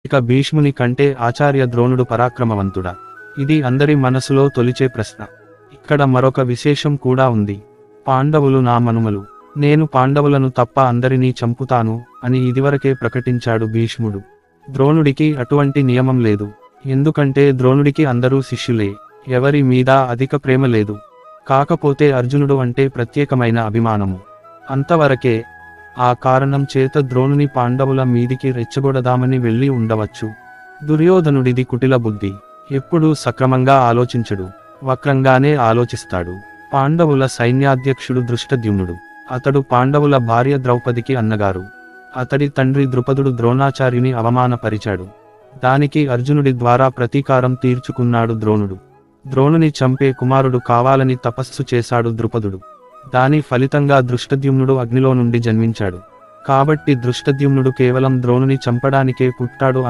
ఇక భీష్ముని కంటే ఆచార్య ద్రోణుడు పరాక్రమవంతుడా? ఇది అందరి మనసులో తొలిచే ప్రశ్న. ఇక్కడ మరొక విశేషం కూడా ఉంది. పాండవులు నా మనుమలు, నేను పాండవులను తప్ప అందరినీ చంపుతాను అని ఇదివరకే ప్రకటించాడు భీష్ముడు. ద్రోణుడికి అటువంటి నియమం లేదు. ఎందుకంటే ద్రోణుడికి అందరూ శిష్యులే, ఎవరి మీద అధిక ప్రేమ లేదు. కాకపోతే అర్జునుడు అంటే ప్రత్యేకమైన అభిమానము, అంతవరకే. ఆ కారణం చేత ద్రోణుని పాండవుల మీదికి రెచ్చగొడదామని వెళ్ళి ఉండవచ్చు. దుర్యోధనుడిది కుటిల బుద్ధి, ఎప్పుడూ సక్రమంగా ఆలోచించడు, వక్రంగానే ఆలోచిస్తాడు. పాండవుల సైన్యాధ్యక్షుడు దృష్టద్యుమ్నుడు, అతడు పాండవుల భార్య ద్రౌపదికి అన్నగారు. అతడి తండ్రి ద్రుపదుడు ద్రోణాచార్యుని అవమానపరిచాడు. దానికి అర్జునుడి ద్వారా ప్రతీకారం తీర్చుకున్నాడు ద్రోణుడు. ద్రోణుని చంపే కుమారుడు కావాలని తపస్సు చేశాడు ద్రుపదుడు. దాని ఫలితంగా దృష్టద్యుమ్నుడు అగ్నిలో నుండి జన్మించాడు. కాబట్టి దృష్టద్యుమ్నుడు కేవలం ద్రోణుని చంపడానికే పుట్టాడు